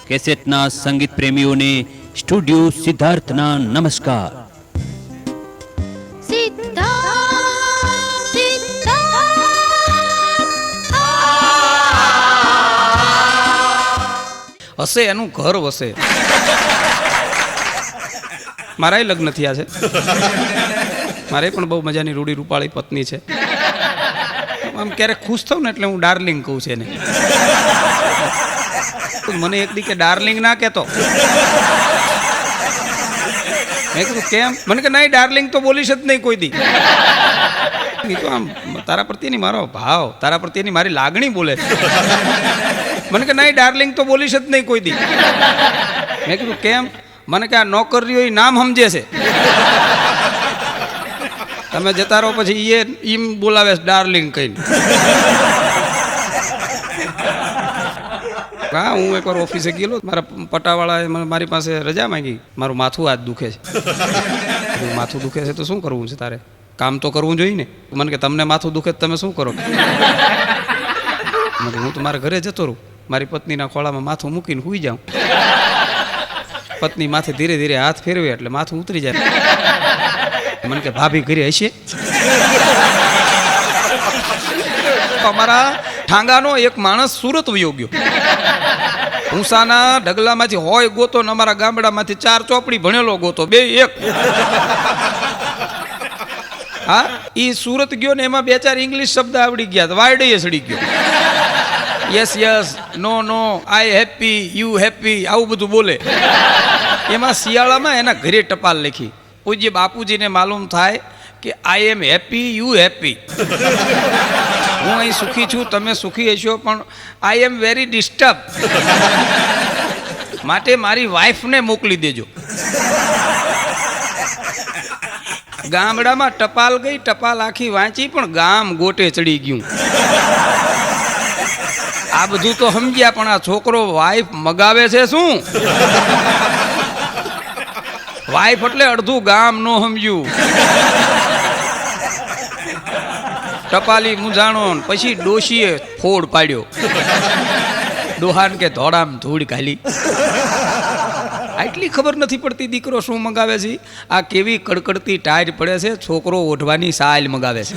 કેસેટના સંગીત પ્રેમીઓને સ્ટુડિયો સિદ્ધાર્થના નમસ્કાર. હશે એનું ઘર વસે. મારાય લગ્ન થયા છે. મારે પણ બહુ મજાની રૂડી રૂપાળી પત્ની છે. આમ ક્યારેક ખુશ થાઉં ને એટલે હું ડાર્લિંગ કહું છે એને. મને એક દી કે ડાર્લિંગ ના કહેતો. મેં કીધું કેમ? મને કે નહીં ડાર્લિંગ તો બોલીશ જ નહીં કોઈ દી. તો આમ તારા પ્રત્યેની મારો ભાવ, તારા પ્રત્યેની મારી લાગણી બોલે. મને કે નહીં ડાર્લિંગ તો બોલીશ જ નહીં કોઈ દી. મેં કીધું કેમ? મને કે આ નોકરીઓ નામ સમજે છે. તમે જતા રહો પછી એ એમ બોલાવે છે ડાર્લિંગ કહીને. હા, હું એકવાર ઓફિસે ગયેલો, મારા પટાવાળાએ મારી પાસે રજા માંગી. મારું માથું આજ દુખે છે. માથું દુખે છે તો શું કરવું છે તારે? કામ તો કરવું જોઈએ ને. મને કે તમને માથું દુખે તમે શું કરો? હું તો મારા ઘરે જતો રહું, મારી પત્નીના ખોળામાં માથું મૂકીને સૂઈ જાઉં. પત્ની માથે ધીરે ધીરે હાથ ફેરવે એટલે માથું ઉતરી જાય. મને કે ભાભી ઘરે હશે? અમારા ઠાંગાનો એક માણસ સુરત વયો ગયો. ઊંસાના ઢગલામાંથી હોય ગોતો ને અમારા ગામડામાંથી 4 ચોપડી ભણેલો ગોતો, બે એક. હા, એ સુરત ગયો ને એમાં 2-4 ઇંગ્લિશ શબ્દ આવડી ગયા, વાયડે સડી ગયો. Yes yes, no no, I happy, you happy, આવું બધું બોલે. એમાં શિયાળામાં એના ઘરે ટપાલ લખી. પૂજ્ય બાપુજીને માલુમ થાય કે આઈ એમ હેપી, યુ હેપી. હું અહીં સુખી છું, તમે સુખી હશો, પણ આઈ એમ વેરી ડિસ્ટર્બ. માટે મારી વાઈફને મોકલી દેજો. ગામડામાં ટપાલ ગઈ, ટપાલ આખી વાંચી, પણ ગામ ગોટે ચડી ગયું. આ બધું તો સમજ્યા, પણ આ છોકરો વાઈફ મગાવે છે શું? વાઈફ એટલે અડધું ગામ નો સમજ્યું. ટપાલી મૂંઝાણો, પછી ડોશીએ ફોડ પાડ્યો. ડોહાન કે ધોળામ ધૂળ ખાલી. આટલી ખબર નથી પડતી દીકરો શું મગાવે છે. આ કેવી કડકડતી ટાઈટ પડે છે, છોકરો ઓઢવાની સાલ મગાવે છે.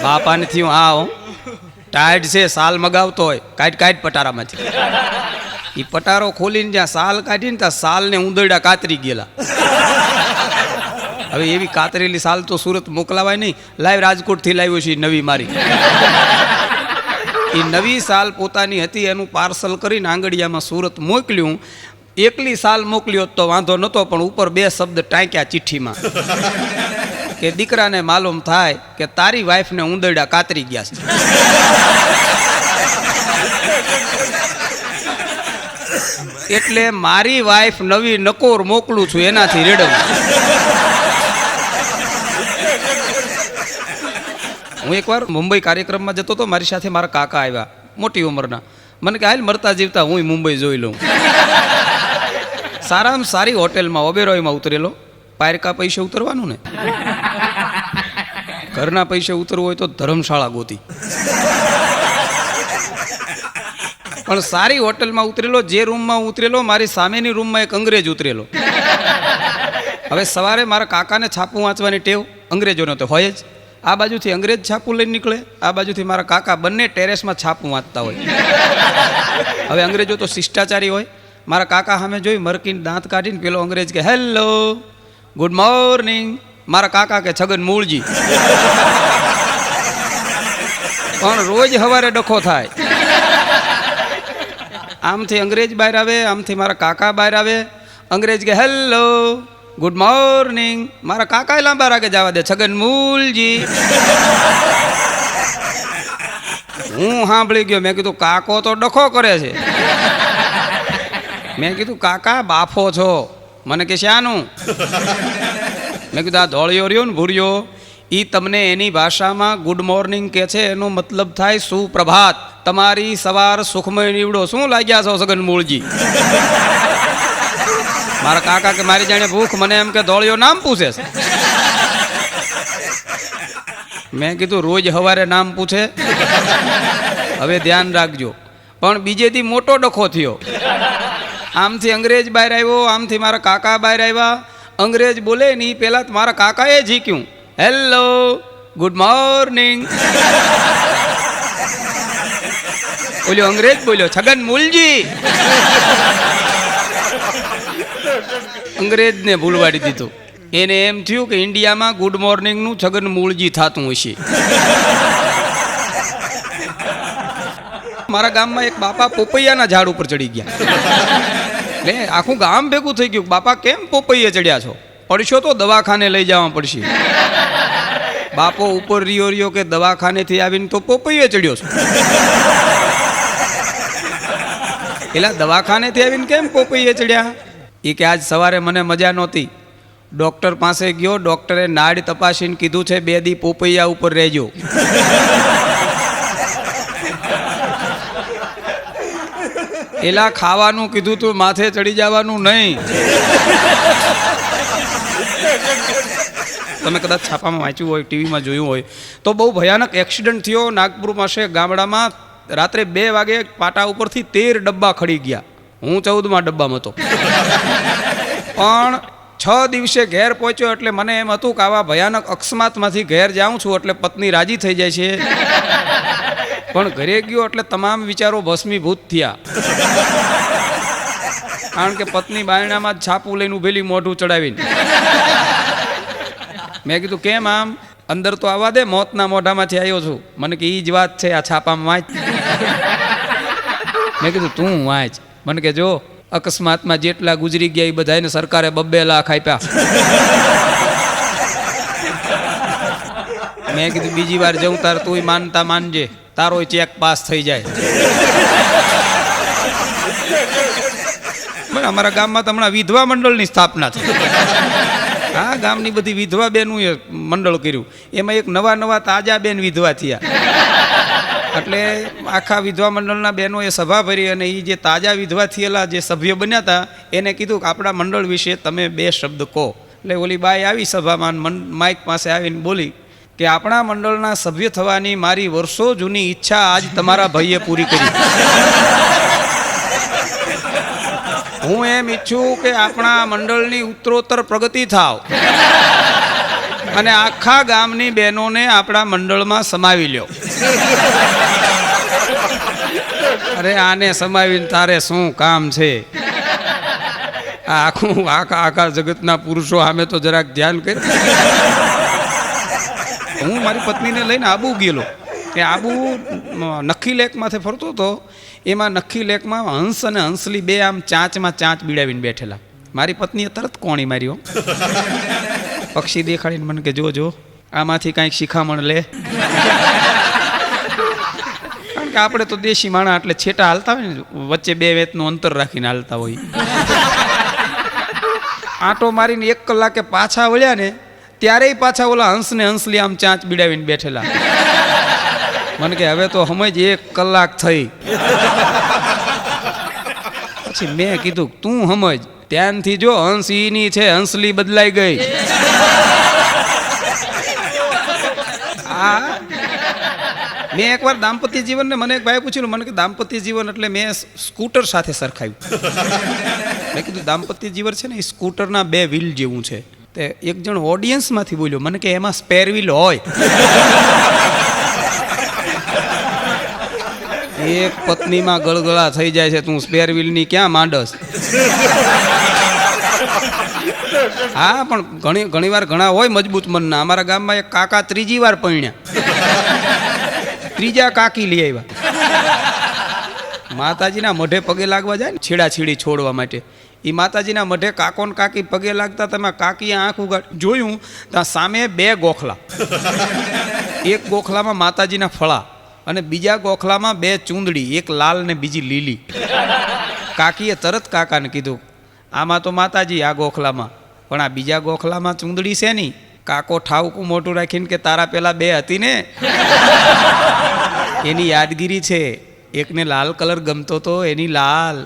બાપાને થયું હા ટાઈટ છે, સાલ મગાવતો હોય, કાઢ પટારામાંથી. એ પટારો ખોલીને જ્યાં સાલ કાઢીને ત્યાં સાલને ઉંદરડા કાતરી ગયેલા. હવે એવી કાતરેલી સાલ તો સુરત મોકલાવાય નહીં. લાઈવ રાજકોટથી લાવ્યો છે નવી મારી. એ નવી સાલ પોતાની હતી, એનું પાર્સલ કરીને આંગળીયામાં સુરત મોકલ્યું. એકલી સાલ મોકલ્યો તો વાંધો નહોતો, પણ ઉપર 2 શબ્દ ટાંક્યા ચિઠ્ઠીમાં કે દીકરાને માલુમ થાય કે તારી વાઈફને ઉંદરડા કાતરી ગયા છે. એટલે મારી વાઈફ નવી નકોર મોકલું છું, એનાથી રેડવું. હું એકવાર મુંબઈ કાર્યક્રમમાં જતો હતો, મારી સાથે મારા કાકા આવ્યા, મોટી ઉંમરના. મને કે હાલ મરતા જીવતા હું મુંબઈ જોઈ લઉં. સારામાં સારી હોટેલમાં ઓબેરોયમાં ઉતરેલો. પારકા પૈસે ઉતરવાનું ને, ઘરના પૈસે ઉતરવું હોય તો ધર્મશાળા ગોતી. પણ સારી હોટેલમાં ઉતરેલો. જે રૂમમાં ઉતરેલો, મારી સામેની રૂમમાં એક અંગ્રેજ ઉતરેલો. હવે સવારે મારા કાકાને છાપું વાંચવાની ટેવ અંગ્રેજોને તો હોય જ. આ બાજુથી અંગ્રેજ છાપું લઈને નીકળે, આ બાજુથી મારા કાકા, બંને ટેરેસમાં છાપું વાંચતા હોય. હવે અંગ્રેજો તો શિષ્ટાચારી હોય. મારા કાકા સામે જોઈ મરકીને દાંત કાઢીને પેલો અંગ્રેજ કે હેલો, ગુડ મોર્નિંગ. મારા કાકા કે છગન મૂળજી. પણ રોજ સવારે ડખો થાય. આમથી અંગ્રેજ બહાર આવે, આમથી મારા કાકા બહાર આવે. અંગ્રેજ કે હેલો, ગુડ મોર્નિંગ. મારા કાકા લાંબા રાગે જવા દે, છગન મૂળજી. હું સાંભળી ગયો. મેં કીધું કાકો તો ડખો કરે છે. મેં કીધું કાકા બાફો છો? મને કે શાનું? મેં કીધું આ ધોળિયો રહ્યો ને ભૂરિયો, એ તમને એની ભાષામાં ગુડ મોર્નિંગ કે છે, એનો મતલબ થાય સુપ્રભાત. તમારી સવાર સુખમય નીવડો. શું લાગ્યા છો સગન મૂળજી? મારા કાકા કે મારી જાણે ભૂખ, મને એમ કે ધોળિયો નામ પૂછે છે. મેં કીધું રોજ સવારે નામ પૂછે? હવે ધ્યાન રાખજો. પણ બીજેથી મોટો ડખો થયો. આમથી અંગ્રેજ બહાર આવ્યો, આમથી મારા કાકા બહાર આવ્યા. અંગ્રેજ બોલે નહીં પહેલાં મારા કાકાએ ઝીક્યું, હેલો ગુડ મોર્નિંગ. બોલ્યો અંગ્રેજ, બોલ્યો છગન મૂલજી. અંગ્રેજને ભૂલવાડી દીધું. એને એમ થયું કે ઇન્ડિયામાં ગુડ મોર્નિંગનું છગન મૂળજી થતું હશે. મારા ગામમાં એક બાપા પોપૈયાના ઝાડ ઉપર ચડી ગયા. એટલે આખું ગામ ભેગું થઈ ગયું, બાપા કેમ પોપૈયે ચડ્યા છો? પડશો તો દવાખાને લઈ જવા પડશે. બાપો ઉપર રહ્યો કે દવાખાનેથી આવીને તો પોપૈયે ચડ્યો છો. પેલા દવાખાનેથી આવીને કેમ પોપૈયે ચડ્યા? એ કે આજ સવારે મને મજા નહોતી, ડૉક્ટર પાસે ગયો, ડૉક્ટરે નાડ તપાસીને કીધું છે 2 દી પોપૈયા ઉપર રહેજો. એલા ખાવાનું કીધું તું, માથે ચડી જવાનું નહીં. તમે કદાચ છાપામાં વાંચ્યું હોય, ટીવીમાં જોયું હોય તો બહુ ભયાનક એક્સિડન્ટ થયો નાગપુર પાસે ગામડામાં. રાત્રે 2 વાગે પાટા ઉપરથી 13 ડબ્બા ખડી ગયા. હું 14મા ડબ્બામાં હતો. પણ 6 દિવસે ઘેર પહોંચ્યો એટલે મને એમ હતું કે આવા ભયાનક અકસ્માતમાંથી ઘેર જાઉં છું એટલે પત્ની રાજી થઈ જાય છે. પણ ઘરે ગયો એટલે તમામ વિચારો ભસ્મીભૂત થયા. કારણ કે પત્ની બાયણામાં જ છાપું લઈને ઉભેલી, મોઢું ચડાવીને. મેં કીધું કેમ આમ? અંદર તો આવવા દે, મોતના મોઢામાંથી આવ્યો છું. મને કે એ જ વાત છે, આ છાપામાં વાંચ. મેં કીધું તું વાંચ. મને કે જો અકસ્માતમાં જેટલા ગુજરી ગયા એ બધાને સરકારે 2 લાખ આપ્યા. મેં કીધું બીજી વાર જવું તાર તુંય માનતા માનજે, તારોય ચેક પાસ થઈ જાય. અમારા ગામમાં તો હમણાં વિધવા મંડળની સ્થાપના થઈ. હા, ગામની બધી વિધવા બેનોએ મંડળ કર્યું. એમાં એક નવા તાજા બેન વિધવા થયા. એટલે આખા વિધવા મંડળના બહેનોએ સભા ભરી અને એ જે તાજા વિધવા થયેલા જે સભ્ય બન્યા હતા એને કીધું કે આપણા મંડળ વિશે તમે 2 શબ્દ કહો. એટલે ઓલી બાઈ આવી સભામાં, માઇક પાસે આવીને બોલી કે આપણા મંડળના સભ્ય થવાની મારી વર્ષો જૂની ઈચ્છા આજ તમારા ભાઈએ પૂરી કરી. હું એમ ઈચ્છું કે આપણા મંડળની ઉત્તરોત્તર પ્રગતિ થાવ અને આખા ગામની બહેનોને આપણા મંડળમાં સમાવી લ્યો. અરે આને સમાવીને તારે શું કામ છે? આખા જગતના પુરુષો સામે તો જરાક ધ્યાન કર. હું મારી પત્નીને લઈને આબુ ગયેલો. કે આબુ નખી લેકમાંથી ફરતો હતો. એમાં નખી લેકમાં હંસ અને હંસલી 2 આમ ચાંચમાં ચાંચ બીડાવીને બેઠેલા. મારી પત્નીએ તરત કોણી માર્યો. પક્ષી દેખાડીને મને કે જો આમાંથી કાંઈક શિખામણ લે. કારણ કે આપણે તો દેશી માણા એટલે છેટા હાલતા હોય ને, વચ્ચે 2 વેતનું અંતર રાખીને હાલતા હોય. આંટો મારીને 1 કલાકે પાછા વળ્યા ને ત્યારેય પાછા ઓલા હંસને હંસલી આમ ચાંચ બીડાવીને બેઠેલા. મને કે હવે તો સમજ 1 કલાક થઈ. પછી મેં કીધું તું સમજ, ધ્યાનથી જો, હંસ ઈની છે, હંસલી બદલાઈ ગઈ. મેં એકવાર દાંપત્ય જીવનને મને એક ભાઈ પૂછ્યું, મને કે દાંપત્ય જીવન એટલે મેં સ્કૂટર સાથે સરખાવ્યું. મેં કીધું દાંપત્ય જીવન છે ને એ સ્કૂટરના 2 વ્હીલ જેવું છે. તે એક જણ ઓડિયન્સમાંથી બોલ્યો, મને કે એમાં સ્પેર વ્હીલ હોય. એક પત્નીમાં ગળગળા થઈ જાય છે, તું સ્પેર વ્હીલની ક્યાં માંડસ? હા, પણ ઘણી વાર ઘણા હોય મજબૂત મનના. અમારા ગામમાં એક કાકા 3જી વાર પરણ્યા, 3જા કાકી લઈ આવ્યા. માતાજીના મઢે પગે લાગવા જાય ને છેડાછેડી છોડવા માટે, એ માતાજીના મઢે કાકો ને કાકી પગે લાગતા. તમે કાકીએ આંખ ઉગાડ જોયું ત્યાં સામે 2 ગોખલા. એક ગોખલામાં માતાજીના ફળા અને બીજા ગોખલામાં 2 ચૂંદડી, એક લાલ ને બીજી લીલી. કાકીએ તરત કાકાને કીધું આમાં તો માતાજી આ ગોખલામાં, પણ આ બીજા ગોખલામાં ચૂંદડી છે નહીં. કાકો ઠાવકું મોટું રાખીને કે તારા પેલા 2 હતી ને એની યાદગીરી છે. એકને લાલ કલર ગમતો તો એની લાલ,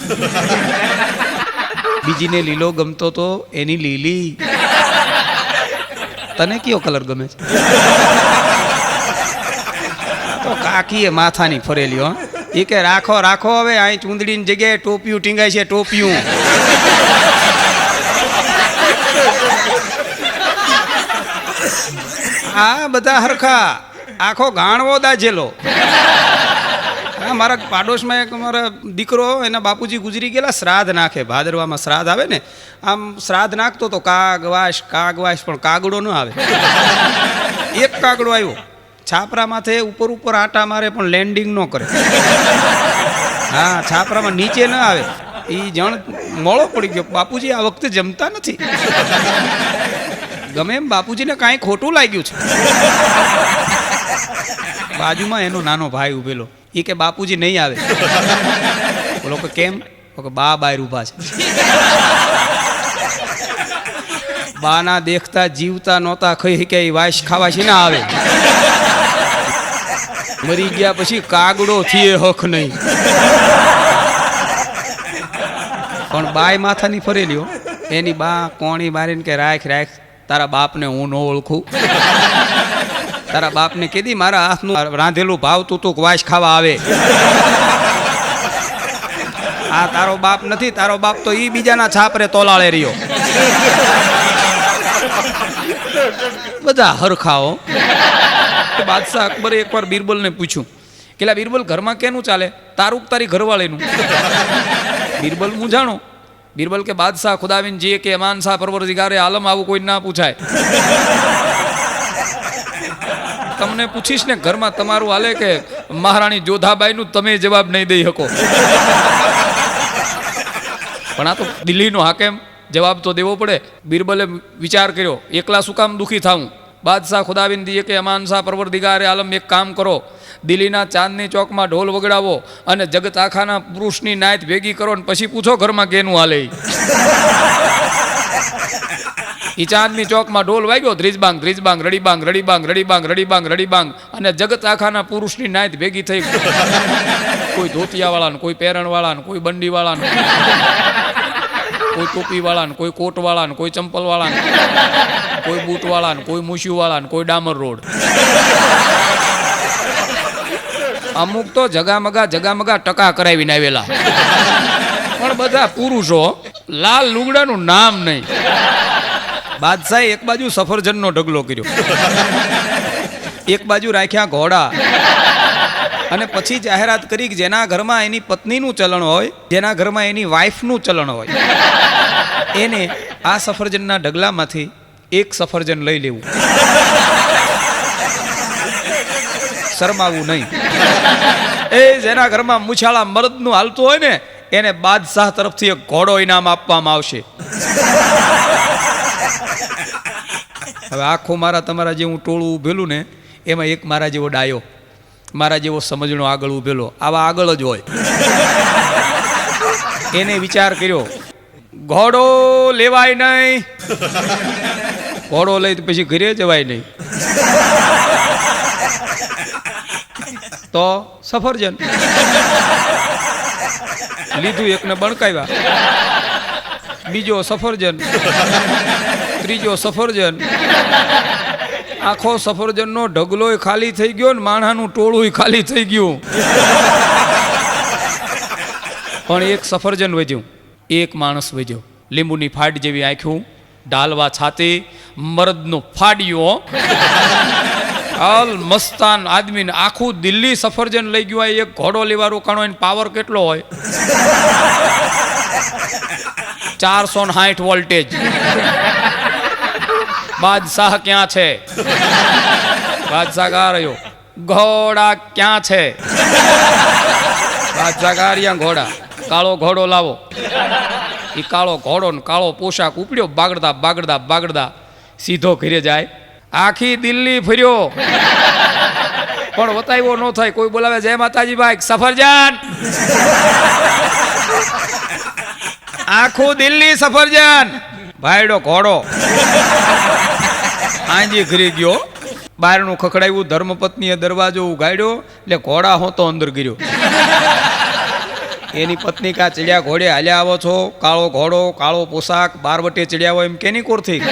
બીજીને લીલો ગમતો તો એની લીલી. તને કયો કલર ગમે છે? તો કાકીએ માથાની ફરેલી હો. એ કે રાખો રાખો, હવે અહીં ચૂંદડીની જગ્યાએ ટોપિયું ટીંગાય છે, ટોપિયું. આ બધા હરખા, આખો ગાણવો દાજેલો. હા, મારા પાડોશમાં એક મારા દીકરો, એના બાપુજી ગુજરી ગયેલા, શ્રાદ્ધ નાખે, ભાદરવામાં શ્રાદ્ધ આવે ને, આમ શ્રાદ્ધ નાખતો તો કાગવાસ, પણ કાગડો ન આવે. એક કાગડો આવ્યો, છાપરા માથે ઉપર ઉપર આટા મારે પણ લેન્ડિંગ ન કરે. હા, છાપરામાં નીચે ન આવે. એ જણ મોળો પડી ગયો, બાપુજી આ વખતે જમતા નથી. ગમે એમ બાપુજીને કાંઈ ખોટું લાગ્યું છે. બાજુમાં એનો નાનો ભાઈ ઉભેલો, એ કે બાપુજી નહીં આવે. બોલો કે કેમ? કે બા બહાર ઊભા છે. બાના દેખતા જીવતા નહોતા ખાઈ કે વાસ ખાવા છે ના આવે. મરી ગયા પછી કાગડો થઈએ હક નહીં. પણ બાય માથાની ફરેલી હો. એની બા કોણી મારીને કે રાખ રાખ, તારા બાપને હું ન ઓળખું. તારા બાપને કીધી મારા હાથનું રાંધેલું ભાવતું તું વાસ ખાવા આવે. આ તારો બાપ નથી, તારો બાપ તો ઈ બીજાના છાપરે તોલાળે રહ્યો. બધા હરખાઓ. બાદશાહ અકબરે એકવાર બિરબલને પૂછ્યું કે લા બિરબલ, ઘરમાં કેનું ચાલે? તારું તારી ઘરવાળીનું? બિરબલ હું જાણો. બિરબલ કે બાદશાહ ખુદાવિન જી કે અમાન શાહ પરવરદિગારે આલમ, આવું કોઈ ના પૂછાય. તમને પૂછીશ ને ઘરમાં તમારું હાલે કે મહારાણી જોધાબાઈનું, તમે જવાબ નહીં દઈ શકો. પણ આ તો દિલ્હીનો હાકેમ, જવાબ તો દેવો પડે. બિરબલે વિચાર કર્યો, એકલા શું કામ દુઃખી થાઉં? બાદશાહ ખુદાવિન દીએ કે અમાન શાહ પરવરદિગારે આલમ, એક કામ કરો, દિલ્હીના ચાંદની ચોકમાં ઢોલ વગડાવો અને જગત આખાના પુરુષની નાયત ભેગી કરો ને પછી પૂછો ઘરમાં કેનું હાલે. ઈ ચાંદની ચોકમાં ઢોલ વાગ્યો, ધ્રીજબાંગ ધ્રીજબાંગ, રડીબાંગ રડીબાંગ, રડીબાંગ રડીબાંગ, રડીબાંગ, અને જગત આખાના પુરુષની નાયત ભેગી થઈ. કોઈ ધોતિયાવાળાને, કોઈ પેરણવાળાને, કોઈ બંડીવાળાને, કોઈ ટોપીવાળાને, કોઈ કોટવાળાને, કોઈ ચંપલવાળાને, કોઈ બૂટવાળાને, કોઈ મૂછીવાળાને, કોઈ ડામર રોડ. અમુક તો જગામગા ટકા કરાવીને આવેલા, પણ બધા પુરુષો. લાલ લુગડાનું નામ નહીં. બાદશાહે એક બાજુ સફરજનનો ઢગલો કર્યો, એક બાજુ રાખ્યા ઘોડા, અને પછી જાહેરાત કરી કે જેના ઘરમાં એની પત્નીનું ચલણ હોય, જેના ઘરમાં એની વાઈફનું ચલણ હોય, એને આ સફરજનના ઢગલામાંથી એક સફરજન લઈ લેવું, શરમાવું નહીં. એ જેના ઘરમાં મૂછાળા મર્દનું હાલતું હોય ને, એને બાદશાહ તરફથી એક ઘોડો ઇનામ આપવામાં આવશે. હવે આખું મારા તમારા જેવું ટોળું ઉભેલું ને, એમાં એક મારા જેવો ડાયો, મારા જેવો સમજણો આગળ ઉભેલો, આવા આગળ જ હોય. એને વિચાર કર્યો, ઘોડો લેવાય નહીં, ઘોડો લઈ તો પછી ઘરે જવાય નહીં, તો સફરજન લીધું, એકને બણકાવ્યા, બીજો સફરજન, ત્રીજો સફરજન. આખો સફરજનનો ઢગલોય ખાલી થઈ ગયો ને માણસાનું ટોળું ખાલી થઈ ગયું. પણ એક સફરજન વધ્યું, એક માણસ વધ્યો. લીંબુની ફાટ જેવી આંખ્યું, ઢાલવા છાતી, મર્દનું ફાડ્યો, અલ મસ્તાન આદમીને આખું દિલ્હી સફરજન લઈ ગયું. એક ઘોડો લેવા રોકાણો, એનો પાવર કેટલો હોય? 460 વોલ્ટેજ. બાદશાહ ક્યાં છે? બાદશાહ કા રહ્યો. ઘોડા ક્યાં છે? બાદશાહ કા રહ્યા ઘોડા. કાળો ઘોડો લાવો. એ કાળો ઘોડો ને કાળો પોશાક ઉપડ્યો, બાગડતા બાગડતા બાગડતા સીધો ઘરે જાય. આખી દિલ્હી ફર્યો, પણ વતાવ્યો ન થાય. કોઈ બોલાવે, જય માતાજી ભાઈ, સફરજન. આખું દિલ્હી સફરજન. ભાઈડો ઘોડો આંજી ઘરે ગયો, બહારનું ખખડાવ્યું, ધર્મપત્નીએ દરવાજો ઉગાડ્યો, એટલે ઘોડા હોતો અંદર ગયો. એની પત્ની કા ચડ્યા ઘોડે હાલ્યા આવો છો? કાળો ઘોડો, કાળો પોશાક, બારવટે ચડ્યા હોય એમ કેની કોરથી?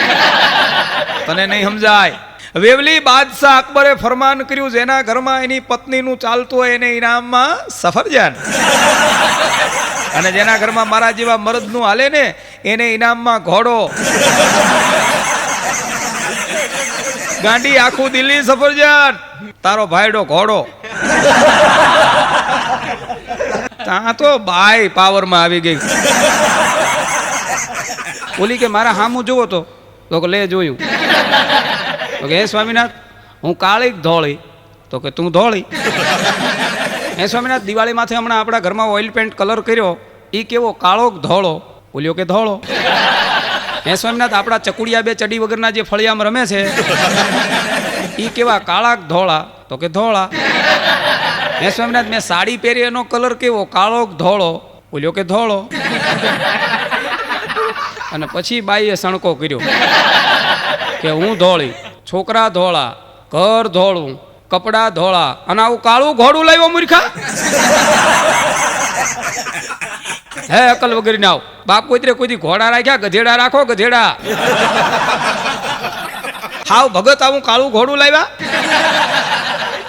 તને નહીં સમજાય. વેવલી બાદશાહ અકબરે ફરમાન કર્યું, જેના ઘરમાં એની પત્નીનું ચાલતું હોય એને ઇનામમાં સફરજન, અને જેના ઘરમાં મારા જેવા મર્દનું હાલે ને એને ઇનામમાં ઘોડો. ગાંડી આખું દિલ્હી સફરજન, તારો ભાઈડો ઘોડો. ત્યાં તો બાય પાવરમાં આવી ગઈ. બોલી કે મારા હામું જોવો તો કે લે જોયું. તો કે હે સ્વામિનાથ, હું કાળી ધોળી. તો કે તું ધોળી. હે સ્વામિનાથ, દિવાળીમાંથી હમણાં આપણા ઘરમાં ઓઇલ પેન્ટ કલર કર્યો, એ કેવો, કાળો ધોળો? બોલ્યો કે ધોળો. હે સ્વામિનાથ, આપણા ચકુડિયા બે ચડી વગરના જે ફળિયામાં રમે છે એ કેવા, કાળા ધોળા? તો કે ધોળા. હે સ્વામિનાથ, મેં સાડી પહેરી એનો કલર કેવો, કાળો ધોળો? બોલ્યો કે ધોળો. અને પછી બાઈએ સણકો કર્યો કે હું ધોળી, છોકરા ધોળા, ઘર ધોળું, કપડા ધોળા, અને આવું કાળું ઘોડું લાવ્યો મૂર્ખા? હે અકલ વગર ના આવ બાપ, કોઈ ઘોડા રાખ્યા? ગધેડા રાખો, ગધેડા. હાવ ભગત આવું કાળું ઘોડું લાવ્યા?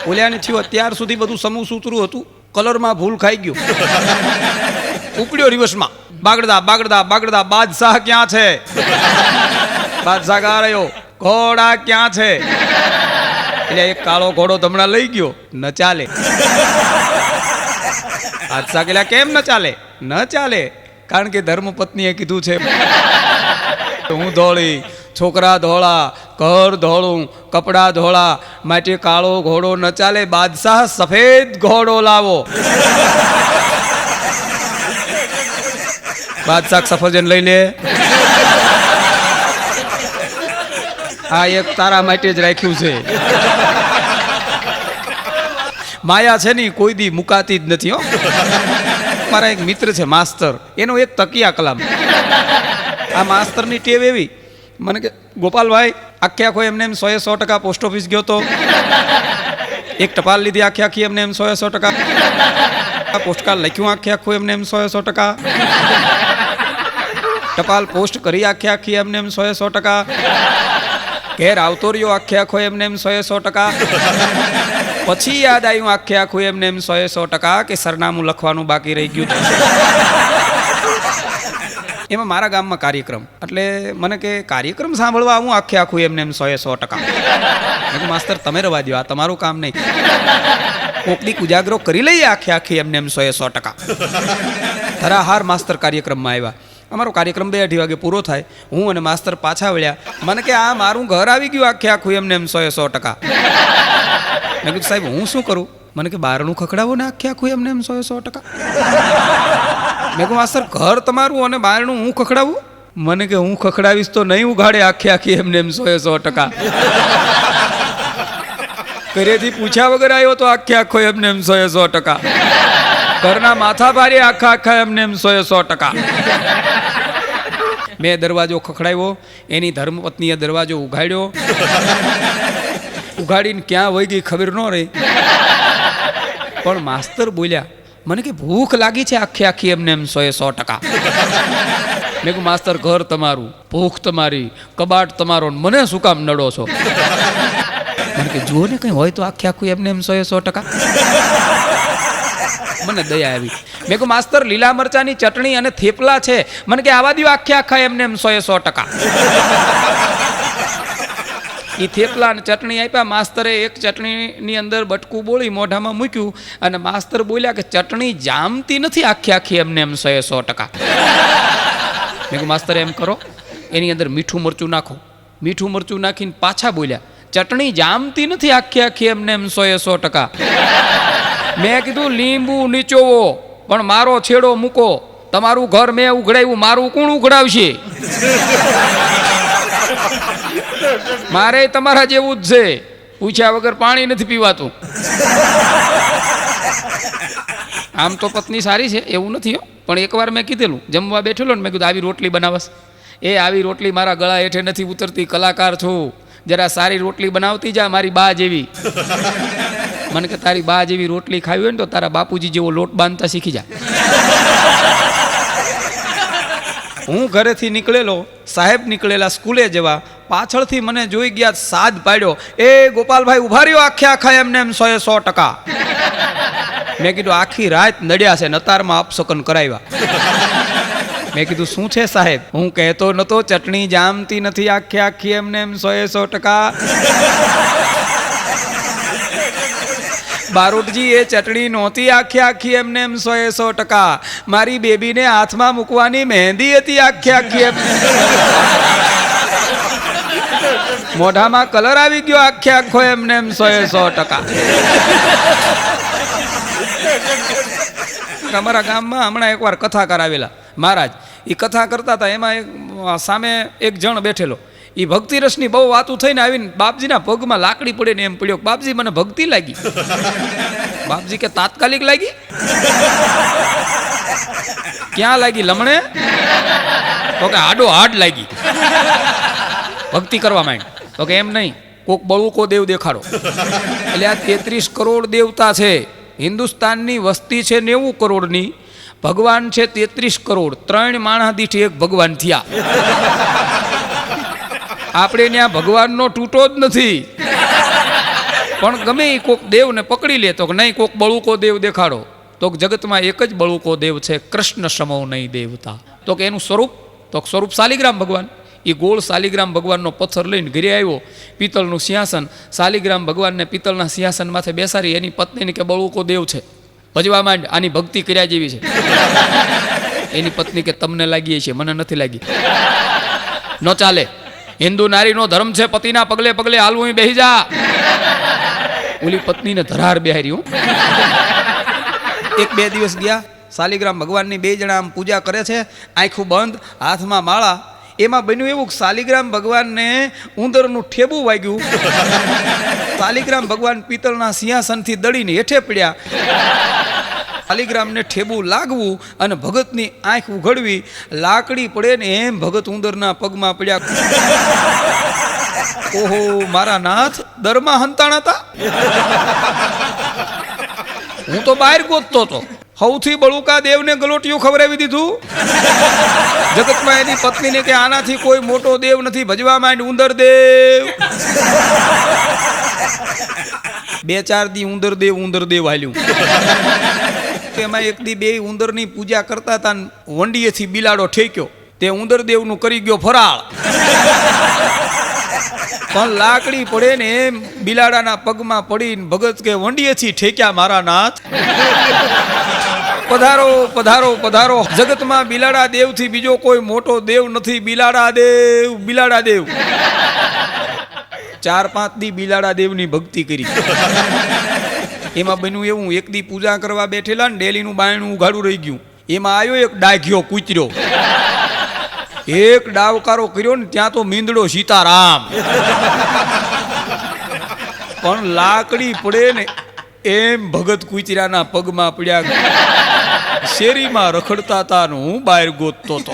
ઓલ્યાને થયું અત્યાર સુધી બધું સમૂહ સૂતરું હતું, કલરમાં ભૂલ ખાઈ ગયું. ઉપડ્યો રિવર્સમાં, બાગડદા બાગડદા બાગડદા, બાદશાહ ક્યાં છે? બાદશાહ કા રહ્યો, ઘોડા ક્યાં છે? એટલે એક કાળો ઘોડો હમણાં લઈ ગયો, ન ચાલે. બાદશાહ કે કેમ ન ચાલે? ન ચાલે કારણ કે ધર્મપત્નીએ કીધું છે હું ધોળી, છોકરા ધોળા, ઘર ધોળું, કપડા ધોળા, માટે કાળો ઘોડો ન ચાલે. બાદશાહ સફેદ ઘોડો લાવો. બાદશાહ સફરજન લઈ લે. આ એક તારા માટે જ રાખ્યું છે. માયા છે ને કોઈ દી મુકાતી જ નથી. હો, મારા એક મિત્ર છે માસ્તર, એનો એક તકિયા કલામ. આ માસ્તરની ટેવ એવી, મને કે ગોપાલભાઈ આખે આખો એમને એમ 100% પોસ્ટ ઓફિસ ગયો તો, એક ટપાલ લીધી આખી આખી એમને એમ 100% પોસ્ટકાર્ડ લખ્યું આખે આખું એમને એમ 100%, ટપાલ પોસ્ટ કરી આખે આખી એમને એમ 100%, ઘેર આવતો રહ્યો આખે આખો એમને એમ 100%. પછી યાદ આવ્યું આખે આખું એમને એમ 100% કે સરનામું લખવાનું બાકી રહી ગયું. એમાં મારા ગામમાં કાર્યક્રમ, એટલે મને કે કાર્યક્રમ સાંભળવા આવું આખે આખું એમને એમ 100%. મેં માસ્તર તમે રવા દો, આ તમારું કામ નહીં. કોકડીક ઉજાગરો કરી લઈએ આખે આખી એમને એમ 100%. ધરાહાર માસ્તર કાર્યક્રમમાં આવ્યા. અમારો કાર્યક્રમ 2:30 વાગે પૂરો થાય, હું અને માસ્તર પાછા વળ્યા. મને કે આ મારું ઘર આવી ગયું આખે આખું એમને એમ 100%. મેં કીધું સાહેબ હું શું કરું? મને કે બારણું ખખડાવો ને આખે આખું એમને એમ 100%. મેં કહું માસ્તર ઘર તમારું અને બારણું હું ખખડાવું? મને કે હું ખખડાવીશ તો નહીં ઉઘાડે આખે આખી એમને એમ 100%. ઘરેથી પૂછ્યા વગર આવ્યો તો આખે આખો એમને એમ 100%. ઘરના માથા ભારે આખા આખા એમને એમ 100%. મેં દરવાજો ખખડાવ્યો, એની ધર્મપત્નીએ દરવાજો ઉઘાડ્યો. ઉઘાડીને ક્યાં વહી ગઈ ખબર ન રહી. પણ માસ્તર બોલ્યા, મને કે ભૂખ લાગી છે આખી આખી એમને એમ 100%. મેં કહું માસ્તર ઘર તમારું, ભૂખ તમારી, કબાટ તમારો, મને શું કામ નડો છો? મને કે જુઓ ને કંઈ હોય તો આખી આખું એમને એમ 100%. મને દયા આવી. મેં કહું માસ્તર લીલા મરચાની ચટણી અને થેપલા છે, મને કે આવા દો આખે આખા એમને એમ 100%. એ થેપલા અને ચટણી આપ્યા. માસ્તરે એક ચટણીની અંદર બટકું બોળી મોઢામાં મૂક્યું અને માસ્તર બોલ્યા કે ચટણી જામતી નથી આખી આખી એમને એમ 100%. મેં કહું માસ્તર એમ કરો, એની અંદર મીઠું મરચું નાખો. મીઠું મરચું નાખીને પાછા બોલ્યા ચટણી જામતી નથી આખી આખી એમને એમ 100%. મેં કીધું લીંબુ નીચોવો પણ મારો છેડો મૂકો. તમારું ઘર મેં ઉઘડાવ્યું, મારું કોણ ઉઘડાવશે? મારે તમારા જેવું જ છે, પૂછ્યા વગર પાણી નથી પીવાતું. આમ તો પત્ની સારી છે એવું નથી, પણ એકવાર મેં કીધેલું જમવા બેઠેલો ને, મેં કીધું આવી રોટલી બનાવસ. એ આવી રોટલી મારા ગળા હેઠે નથી ઉતરતી, કલાકાર છું, જરા સારી રોટલી બનાવતી જા મારી બા જેવી. મને કે તારી બા જેવી રોટલી ખાવી હોય ને તો તારા બાપુજી જેવો લોટ બાંધતા શીખી જા. હું ઘરેથી નીકળેલો, સાહેબ નીકળેલા સ્કૂલે જવા, પાછળથી મને જોઈ ગયા, સાદ પાડ્યો, એ ગોપાલભાઈ ઉભા રહ્યો, આખા એમને એમ 100%. મેં કીધું આખી રાત નડ્યા છે, નતારમાં અપશકન કરાવ્યા. મેં કીધું શું છે સાહેબ? હું કહેતો નતો ચટણી જામતી નથી આખી એમને એમ 100%. બારોટજી એ ચટણી નહોતી આખી એમને એમ 100%. મારી બેબીને હાથમાં મૂકવાની મહેંદી હતી આખી એમને. મોઢામાં કલર આવી ગયો આખો એમને એમ 100%. અમારા ગામમાં હમણાં એકવાર કથા કરાવેલા મહારાજ. એ કથા કરતા હતા, એમાં એક સામે એક જણ બેઠેલો, એ ભક્તિ રસની બહુ વાતું થઈને આવીને બાપજીના પગમાં લાકડી પડે ને એમ પડ્યો, બાપજી મને ભક્તિ લાગી. બાપજી કે તાત્કાલિક લાગી? ક્યાં લાગી? લમણે? તો કે આડો હાડ લાગી. ભક્તિ કરવા માંડ. તો કે એમ નહીં, કોક બળુકો દેવ દેખાડો. એટલે આ 33 કરોડ દેવતા છે. હિન્દુસ્તાનની વસ્તી છે 90 કરોડની, ભગવાન છે 33 કરોડ. 3 માણસ દીઠ એક ભગવાન થયા. આપણે ત્યાં ભગવાનનો તૂટો જ નથી. પણ ગમે એ કોક દેવને પકડી લે તો કે નહીં, કોક બળુકો દેવ દેખાડો. તો જગતમાં એક જ બળુકો દેવ છે, કૃષ્ણ સમો નહીં દેવતા. તો કે એનું સ્વરૂપ? તો સ્વરૂપ શાલિગ્રામ ભગવાન. એ ગોળ શાલિગ્રામ ભગવાનનો પથ્થર લઈને ઘરે આવ્યો, પિત્તળનું સિંહાસન, શાલિગ્રામ ભગવાનને પિત્તળના સિંહાસન માથે બેસાડી એની પત્નીને કે બળુકો દેવ છે, ભજવા માંડ, આની ભક્તિ કર્યા જેવી છે. એની પત્ની કે તમને લાગી છે, મને નથી લાગી. ન ચાલે. હિન્દુ નારીનો ધર્મ છે પતિના પગલે પગલે હાલવું, બેહી જા. ઓલી પત્નીને ધરાર બેહારી. 1-2 દિવસ ગયા, શાલિગ્રામ ભગવાનની 2 જણા આમ પૂજા કરે છે, આંખું બંધ, હાથમાં માળા. એમાં બન્યું એવું, શાલિગ્રામ ભગવાનને ઉંદરનું ઠેબું વાગ્યું. શાલિગ્રામ ભગવાન પિત્તળના સિંહાસનથી દળીને હેઠે પડ્યા. શાલિગ્રામને ઠેબું લાગવું અને ભગતની આંખ ઉઘડવી, લાકડી પડે ને એમ ભગત ઉંદરના પગમાં પડ્યા. ઓહો મારા નાથ, દરમાં હંતાણા હતા. હું તો બહાર ગોતતો હતો. સૌથી બળુકા દેવને ગલોટિયું ખવડાવી દીધું. જગતમાં એની પત્નીને કે આનાથી કોઈ મોટો દેવ નથી, ભજવા માંડ ઉંદર દેવ. 2-4 દી ઉંદર દેવ હાલ્યું. એમાં એક દી 2 ઉંદરની પૂજા કરતા હતા, વંડીએથી બિલાડો ઠેક્યો. તે ઉંદર દેવનું કરી ગયો ફરાળ. પણ લાકડી પડે ને એમ બિલાડાના પગમાં પડીને ભગત કે વંડીએથી ઠેક્યા મારા નાથ. પધારો પધારો પધારો. જગતમાં બિલાડા દેવથી બીજો કોઈ મોટો દેવ નથી. બિલાડા દેવ. 4-5 દી બિલાડા દેવની ભક્તિ કરી. એમાં બન્યું એવું, એક દી પૂજા કરવા બેઠેલા ને ડેલીનું બાયણું ઉઘાડું રહી ગયું. એમાં આવ્યો એક ડાઘ્યો કૂતર્યો. એક ડાવકારો કર્યો ને ત્યાં તો મીંદડો સીતારામ. પણ લાકડી પડે ને એમ ભગત કૂતરાના પગમાં પડ્યા. શેરીમાં રખડતા હતા ને હું બહાર ગોતતો હતો.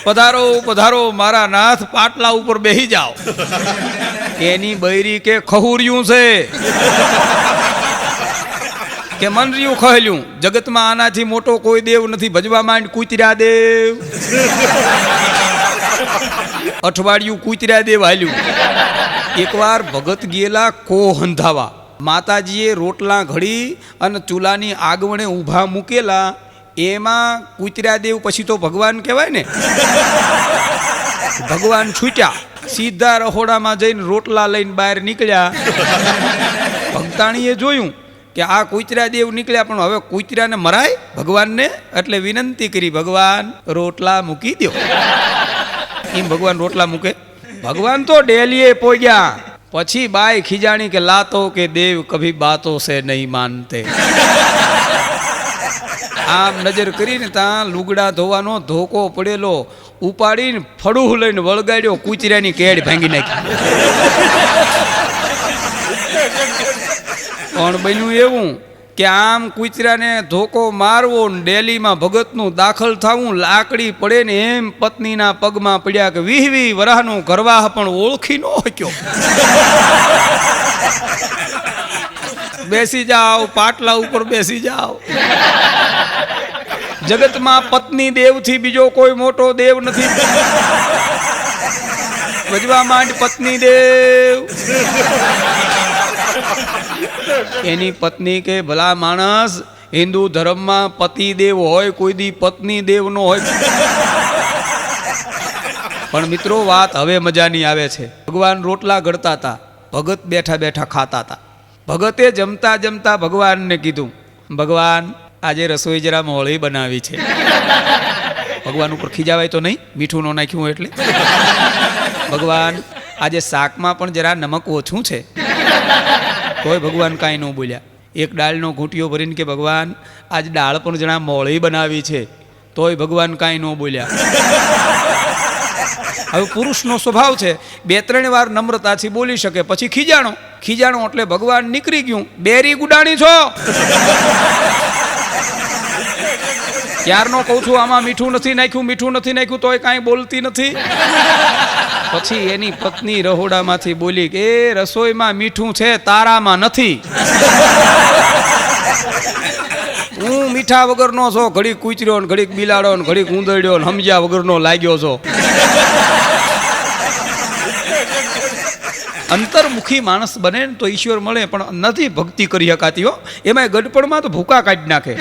પધારો પધારો મારા નાથ, પાટલા ઉપર બેહી જાઓ. એની બૈરી કે ખહુર્યું છે કે મનર્યું ખહલ્યું. જગતમાં આનાથી મોટો કોઈ દેવ નથી, ભજવા માંડ કૂતરા દેવ. અઠવાડિયું કૂતરા દેવ હાલ્યું. એકવાર ભગત ગયેલા કો હંધાવા. માતાજીએ રોટલા ઘડી અને ચૂલાની આગવણે ઊભા મૂકેલા. એમાં કૂતરા દેવ પછી તો ભગવાન કહેવાય ને. ભગવાન છૂટ્યા, સીધા રહોડામાં જઈને રોટલા લઈને બહાર નીકળ્યા. ભક્તાણીએ જોયું કે આ કૂતરા દેવ નીકળ્યા, પણ હવે કૂતરાને મરાય ભગવાનને, એટલે વિનંતી કરી, ભગવાન રોટલા મૂકી દો. એમ ભગવાન રોટલા મૂકે. ભગવાન તો ડેલીએ પોગ્યા. પછી બાય ખીજાણી કે લાતો કે દેવ કભી બાતો સે નહીં માનતે. આમ નજર કરીને ત્યાં લુગડા ધોવાનો ધોકો પડેલો ઉપાડીને ફળું લઈને વળગાડ્યો, કૂતરાની કેડ ભાંગી નાખી. પણ બન્યું એવું કે આમ કૂતરાને ધોકો મારવો ને ડેલીમાં ભગતનું દાખલ થવું, લાકડી પડે ને એમ પત્નીના પગમાં પડ્યા કે 20 વરાહનો ઘરવાહ પણ ઓળખી ન શક્યો. બેસી જાઓ, પાટલા ઉપર બેસી જાઓ. જગતમાં પત્ની દેવથી બીજો કોઈ મોટો દેવ નથી. ભજવા માંડ પત્ની દેવ. એની પત્ની કે ભલા માણસ, હિન્દુ ધર્મમાં પતિ દેવ હોય, કોઈ દી પત્ની દેવ નો હોય. પણ મિત્રો વાત હવે મજાની આવે છે. ભગવાન રોટલા ઘડતા હતા, ભગત બેઠા બેઠા ખાતા હતા. ભગતે જમતા જમતા ભગવાનને કીધું, ભગવાન આજે રસોઈ જરા મોળી બનાવી છે. ભગવાન ઉપર ખીજાવાય તો નહીં, મીઠું ન નાખ્યું એટલે. ભગવાન આજે શાકમાં પણ જરા નમક ઓછું છે. તોય ભગવાન કાંઈ ન બોલ્યા. એક દાળનો ઘૂંટિયો ભરીને કે ભગવાન આજ દાળ પણ જરા મોળી બનાવી છે. તોય ભગવાન કાંઈ ન બોલ્યા. હવે પુરુષનો સ્વભાવ છે, 2-3 વાર નમ્રતાથી બોલી શકે, પછી ખીજાણો એટલે ભગવાન નીકળી ગયું, બેરી ગુડાણી છો. ક્યારનો કહું છું આમાં મીઠું નથી નાખ્યું તોય કાંઈ બોલતી નથી. પછી એની પત્ની રહોડામાંથી બોલી કે એ રસોઈમાં મીઠું છે, તારામાં નથી. હું મીઠા વગરનો છો, ઘડીક કૂતર્યો ને ઘડીક બિલાડો ને ઘડીક ઊંધડ્યો ને સમજ્યા વગરનો લાગ્યો છો. અંતર્મુખી માણસ બને ને તો ઈશ્વર મળે, પણ નથી ભક્તિ કરી શકાતી હો. એમાં ગડપણમાં તો ભૂકા કાઢી નાખે.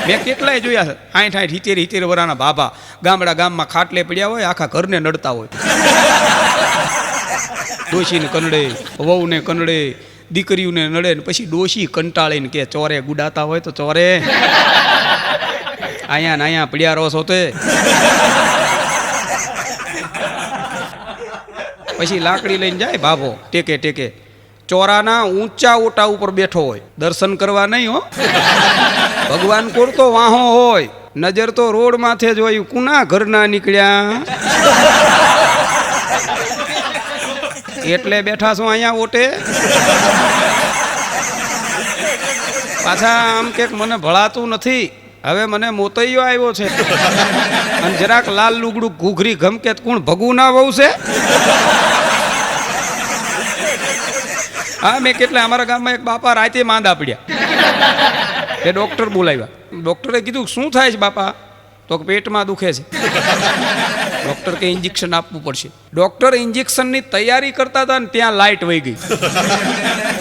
મેં કેટલાય જોયા છે, 60-70 વરાના બાબા ગામમાં ખાટલે પડ્યા હોય, આખા ઘરને નડતા હોય. ડોશીને કંડે, વહુને કંડે, દીકરીઓને નડે ને પછી ડોશી કંટાળીને કે ચોરે ગુડાતા હોય તો ચોરે અહીંયા પડ્યા રહો છો તે. પછી લાકડી લઈને જાય ભાભો ટેકે ચોરાના ઊંચા ઓટા ઉપર બેઠો હોય, દર્શન કરવા નહીં હો. ભગવાન કોર તો વાહો હોય, નજર તો રોડ માથે જ હોય. કુના ઘરના નીકળ્યા એટલે બેઠા છો અહીંયા ઓટે. પાછા આમ કે મને ભળાતું નથી, હવે મને મોતૈયો આવ્યો છે. અને જરાક લાલ લુગડું ઘૂઘરી ગમકે કોણ ભગવું ના વહુ છે. હા, મેં કેટલા અમારા ગામમાં એક બાપા રાતે માંદા પડ્યા. એ ડૉક્ટર બોલાવ્યા. ડૉક્ટરે કીધું શું થાય છે બાપા? તો પેટમાં દુખે છે. ડૉક્ટર કે ઇન્જેક્શન આપવું પડશે. ડૉક્ટર ઇન્જેક્શનની તૈયારી કરતા હતા ને ત્યાં લાઇટ વહી ગઈ.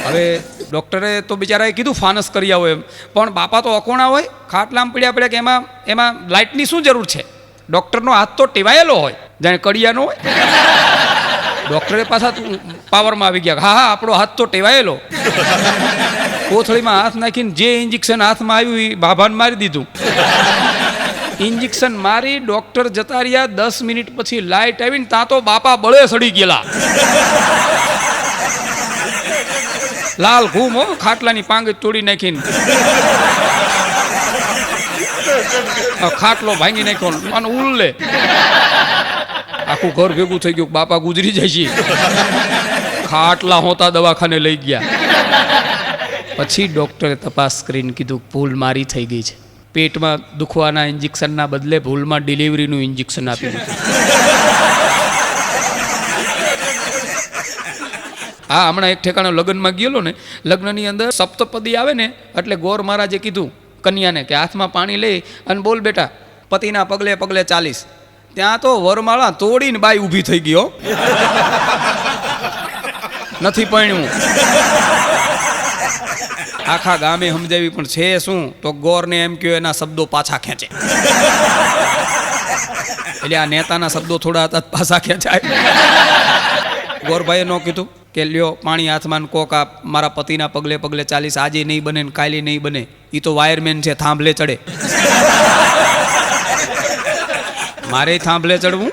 હવે ડૉક્ટરે તો બિચારાએ કીધું ફાનસ કરી આવો એમ, પણ બાપા તો અકોણા હોય, ખાટલામાં પડ્યા કે એમાં લાઇટની શું જરૂર છે? ડૉક્ટરનો હાથ તો ટેવાયેલો હોય, જાણે કડિયાનો હોય. ડૉક્ટરે પાછા પાવરમાં આવી ગયા. હા આપણો હાથ તો ટેવાયેલો. કોથળીમાં હાથ નાખીને જે ઇન્જેક્શન હાથમાં આવ્યું એ બાભાને મારી દીધું. ઇન્જેક્શન મારી ડૉક્ટર જતા રહ્યા. 10 મિનિટ પછી લાઇટ આવીને ત્યાં તો બાપા બળે સડી ગયેલા. લાલ ઘૂમ હો, ખાટલાની પાંગ તોડી નાખીને ખાટલો ભાંગી નાખ્યો અને ઉલ્લે આખું ઘર ભેગું થઈ ગયું. બાપા ગુજરી જાય છે. ખાટલા હોતા દવાખાને લઈ ગયા. પછી ડૉક્ટરે તપાસ કરીને કીધું ભૂલ મારી થઈ ગઈ છે. પેટમાં દુખવાના ઇન્જેક્શનના બદલે ભૂલમાં ડિલિવરીનું ઇન્જેક્શન આપી દીધું. હા, હમણાં એક ઠેકાણે લગ્નમાં ગયેલો ને, લગ્નની અંદર સપ્તપદી આવે ને એટલે ગોર મહારાજે કીધું કન્યાને કે હાથમાં પાણી લઈ અને બોલ બેટા પતિના પગલે પગલે ચાલીસ. ત્યાં તો વરમાળા તોડીને બાઈ ઊભી થઈ ગયો. નથી પરણ્યું. આખા ગામે સમજાવી પણ છે શું? તો ગોરને એમ કહ્યું એના શબ્દો પાછા ખેંચે. એટલે આ નેતાના શબ્દો થોડા હતા પાછા ખેંચાય. ગોરભાઈએ ન કીધું કે લ્યો પાણી હાથમાં કોક આ મારા પતિના પગલે પગલે ચાલીસ. આજે નહીં બને ને કાલે નહીં બને. એ તો વાયરમેન છે, થાંભલે ચડે. મારે થાંભલે ચડવું?